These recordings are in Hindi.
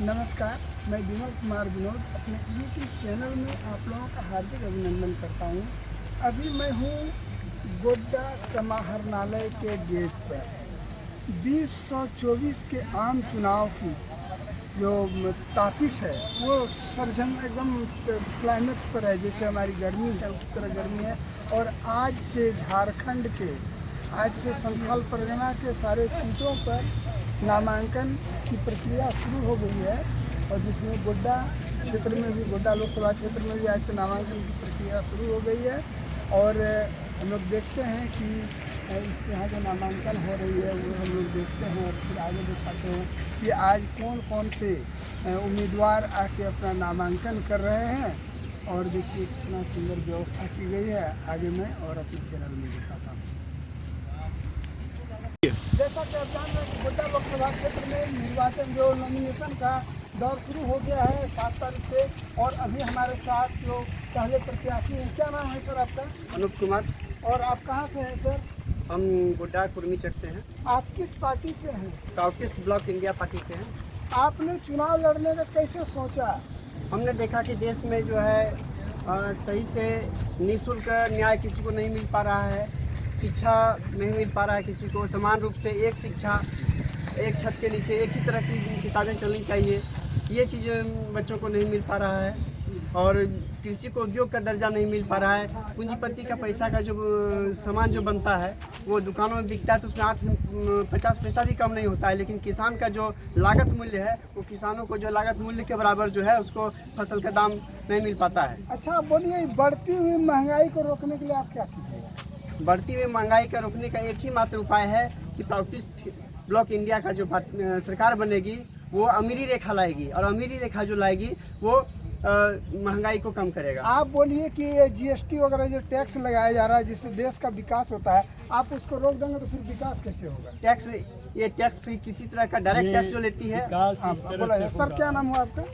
नमस्कार, मैं विनोद कुमार विनोद अपने यूट्यूब चैनल में आप लोगों का हार्दिक अभिनंदन करता हूं। अभी मैं हूं गोड्डा समाहरणालय के गेट पर। 2024 के आम चुनाव की जो तापिश है वो सरजम एकदम क्लाइमेक्स पर है। जैसे हमारी गर्मी है उस तरह गर्मी है। और आज से झारखंड के संथाल परगना के सारे सीटों पर नामांकन की प्रक्रिया शुरू हो गई है। और जिसमें गोड्डा क्षेत्र में भी, गोड्डा लोकसभा क्षेत्र में भी आज से नामांकन की प्रक्रिया शुरू हो गई है। और हम लोग देखते हैं कि यहाँ जो नामांकन हो रही है वो हम लोग देखते हैं और फिर आगे दिखाते हैं कि आज कौन कौन से उम्मीदवार आके अपना नामांकन कर रहे हैं। और देखिए कितना सुंदर व्यवस्था की गई है। आगे मैं और अपने चैनल में दिखाता हूँ। जैसा कि आप जान रहे हैं कि गोड्डा लोकसभा क्षेत्र में निर्वाचन जो नॉमिनेशन का दौर शुरू हो गया है 7 तारीख से। और अभी हमारे साथ जो पहले प्रत्याशी हैं, क्या नाम है सर आपका? अनूप कुमार। और आप कहाँ से हैं सर? हम गोड्डा कुर्मी चक से हैं। आप किस पार्टी से हैं? प्राउटिस्ट ब्लॉक इंडिया पार्टी से हैं। आपने चुनाव लड़ने का कैसे सोचा? हमने देखा कि देश में जो है सही से निःशुल्क न्याय किसी को नहीं मिल पा रहा है, शिक्षा नहीं मिल पा रहा है किसी को, समान रूप से एक शिक्षा, एक छत के नीचे एक ही तरह की किताबें चलनी चाहिए, ये चीज़ें बच्चों को नहीं मिल पा रहा है। और कृषि को उद्योग का दर्जा नहीं मिल पा रहा है। पूंजीपति का पैसा का जो सामान जो बनता है वो दुकानों में बिकता है तो उसमें 8-50 पैसा भी कम नहीं होता है। लेकिन किसान का जो लागत मूल्य है वो किसानों को जो लागत मूल्य के बराबर जो है उसको फसल का दाम नहीं मिल पाता है। अच्छा बोलिए, बढ़ती हुई महंगाई को रोकने के लिए आप क्या कीजिएगा? बढ़ती हुई महंगाई का रोकने का एक ही मात्र उपाय है कि प्राउटिस्ट ब्लॉक इंडिया का जो सरकार बनेगी वो अमीरी रेखा लाएगी। और अमीरी रेखा जो लाएगी वो महंगाई को कम करेगा। आप बोलिए कि ये जीएसटी वगैरह जो टैक्स लगाया जा रहा है जिससे देश का विकास होता है, आप उसको रोक देंगे तो फिर विकास कैसे होगा? ये टैक्स फ्री किसी तरह का डायरेक्ट टैक्स जो लेती है। बोला सर, क्या नाम हुआ आपका?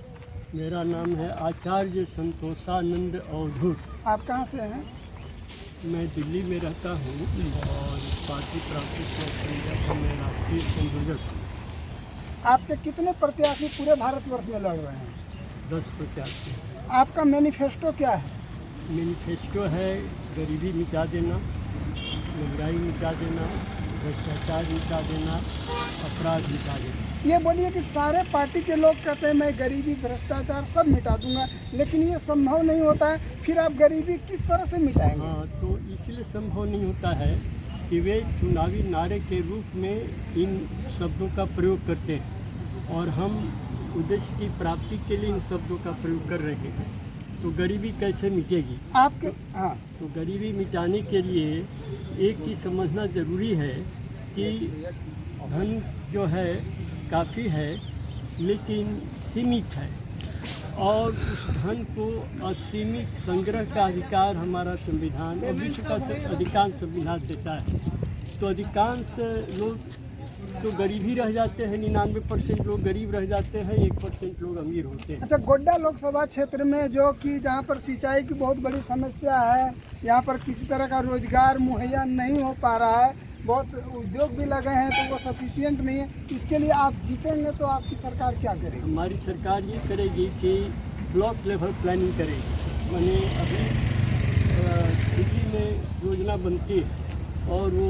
मेरा नाम है आचार्य संतोषानंद अवधूत। आप कहाँ से हैं? मैं दिल्ली में रहता हूँ और पार्टी प्राउटिस्ट ब्लॉक इंडिया का मैं राष्ट्रीय संयोजक हूँ। आपके कितने प्रत्याशी पूरे भारतवर्ष में लड़ रहे हैं? 10 प्रत्याशी। आपका मैनिफेस्टो क्या है? मैनिफेस्टो है गरीबी मिटा देना, महंगाई मिटा देना, भ्रष्टाचार मिटा देना, अपराध मिटा देना। ये बोलिए कि सारे पार्टी के लोग कहते हैं मैं गरीबी भ्रष्टाचार सब मिटा दूंगा, लेकिन ये संभव नहीं होता है। फिर आप गरीबी किस तरह से मिटाएंगे? हाँ, तो इसलिए संभव नहीं होता है कि वे चुनावी नारे के रूप में इन शब्दों का प्रयोग करते हैं और हम उद्देश्य की प्राप्ति के लिए इन शब्दों का प्रयोग कर रहे हैं। तो गरीबी कैसे मिटेगी? आपके हाँ, तो गरीबी मिटाने के लिए एक चीज़ समझना ज़रूरी है कि धन जो है काफ़ी है लेकिन सीमित है और उस धन को असीमित संग्रह का अधिकार हमारा संविधान और विश्व का अधिकांश संविधान देता है। तो अधिकांश लोग तो गरीब ही रह जाते हैं, 99% लोग गरीब रह जाते हैं, 1% लोग अमीर होते हैं। अच्छा, गोड्डा लोकसभा क्षेत्र में जो कि जहाँ पर सिंचाई की बहुत बड़ी समस्या है, यहाँ पर किसी तरह का रोजगार मुहैया नहीं हो पा रहा है, बहुत उद्योग भी लगे हैं तो वो सफिशिएंट नहीं है। इसके लिए आप जीतेंगे तो आपकी सरकार क्या करेगी? हमारी सरकार ये करेगी कि ब्लॉक लेवल प्लानिंग करेगी। मैंने अभी दिल्ली में योजना बनती है और वो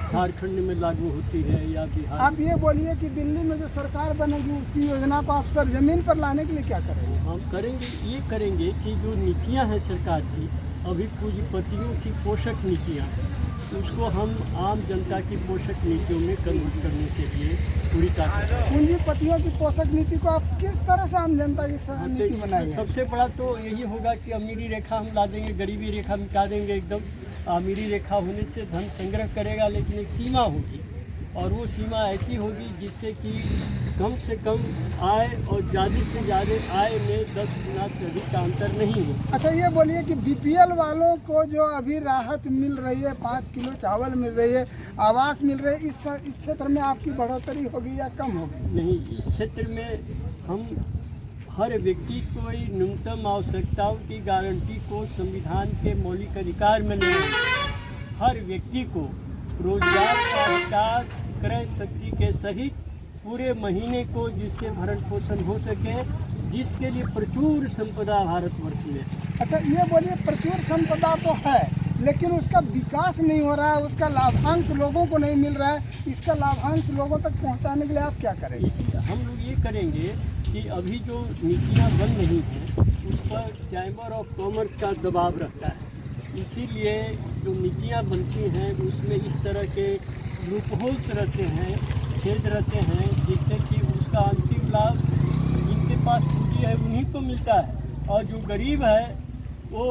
झारखंड में लागू होती है या बिहार। आप ये बोलिए कि दिल्ली में जो सरकार बनेगी उसकी योजना को आप सर जमीन पर लाने के लिए क्या करेंगे? हम करेंगे, ये करेंगे कि जो नीतियां हैं सरकार की, अभी पूंजीपतियों की पोषक नीतियां, उसको हम आम जनता की पोषक नीतियों में कन्वर्ट करने के लिए पूरी ताकत। पूंजीपतियों की पोषक नीति को आप किस तरह से आम जनता की नीति बनाएंगे? सबसे बड़ा तो यही होगा कि अमीरी रेखा हम ला देंगे, गरीबी रेखा मिटा देंगे एकदम। अमीरी रेखा होने से धन संग्रह करेगा लेकिन एक सीमा होगी और वो सीमा ऐसी होगी जिससे कि कम से कम आय और ज़्यादा से ज़्यादा आय में 10 गुना से अधिक का अंतर नहीं हो। अच्छा, ये बोलिए कि बीपीएल वालों को जो अभी राहत मिल रही है, 5 किलो चावल मिल रही है, आवास मिल रही है, इस क्षेत्र में आपकी बढ़ोतरी होगी या कम होगी? नहीं, इस क्षेत्र में हम हर व्यक्ति को न्यूनतम आवश्यकताओं की गारंटी को संविधान के मौलिक अधिकार में नहीं, हर व्यक्ति को रोजगार का अधिकार, क्रय शक्ति के सहित पूरे महीने को जिससे भरण पोषण हो सके, जिसके लिए प्रचुर संपदा भारतवर्ष में। अच्छा ये बोलिए, प्रचुर संपदा तो है लेकिन उसका विकास नहीं हो रहा है, उसका लाभांश लोगों को नहीं मिल रहा है। इसका लाभांश लोगों तक पहुंचाने के लिए आप क्या करेंगे? इसी हम लोग ये करेंगे कि अभी जो नीतियाँ बन रही हैं उस पर चैम्बर ऑफ कॉमर्स का दबाव रहता है, इसीलिए जो नीतियाँ बनती हैं उसमें इस तरह के लूपहोल्स रहते हैं, छेद रहते हैं, जिससे कि उसका अंतिम लाभ जिनके पास पूंजी है उन्हीं को मिलता है, और जो गरीब है वो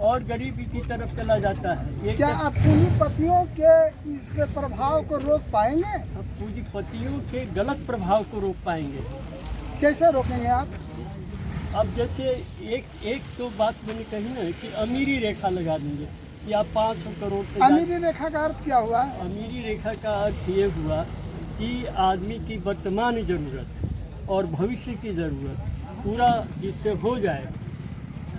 और गरीबी की तरफ चला जाता है। ये क्या आप पूंजीपतियों के इस प्रभाव को रोक पाएंगे? पूंजीपतियों के गलत प्रभाव को रोक पाएंगे। कैसे रोकेंगे आप? अब जैसे एक तो बात मैंने कही ना कि अमीरी रेखा लगा देंगे कि आप 500 करोड़ से अमीरी रेखा का अर्थ क्या हुआ? अमीरी रेखा का अर्थ ये हुआ कि आदमी की वर्तमान ज़रूरत और भविष्य की ज़रूरत पूरा जिससे हो जाए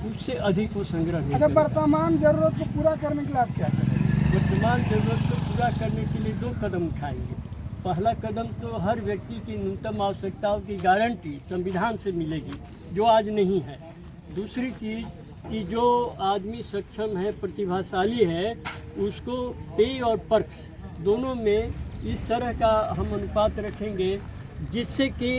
उससे अधिक वो संग्रह नहीं अच्छा, करेगा। वर्तमान जरूरत को पूरा करने के लिए आप क्या करेंगे? वर्तमान जरूरत को पूरा करने के लिए 2 कदम उठाएंगे। पहला कदम तो हर व्यक्ति की न्यूनतम आवश्यकताओं की गारंटी संविधान से मिलेगी, जो आज नहीं है। दूसरी चीज़ कि जो आदमी सक्षम है, प्रतिभाशाली है, उसको पेय और पर्क्स दोनों में इस तरह का हम अनुपात रखेंगे जिससे कि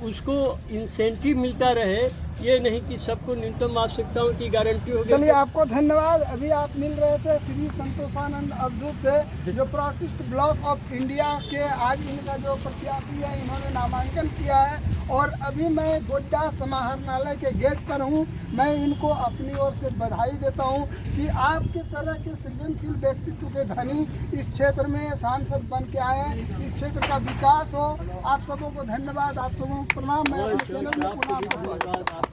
उसको इंसेंटिव मिलता रहे, ये नहीं कि सबको न्यूनतम आवश्यकताओं की गारंटी होगी। चलिए, आपको धन्यवाद। अभी आप मिल रहे थे श्री संतोषानंद अवधूत से, जो प्रोटिस्ट ब्लॉक ऑफ इंडिया के आज इनका जो प्रत्याशी है, इन्होंने नामांकन किया है। और अभी मैं गोड्डा समाहरणालय के गेट पर हूँ। मैं इनको अपनी ओर से बधाई देता हूँ कि आपके तरह के सृजनशील व्यक्तित्व के धनी इस क्षेत्र में सांसद बन के आए, इस क्षेत्र का विकास हो। आप सबों को धन्यवाद, आप सबों को प्रणाम। मैं अपने चैनल में पुनः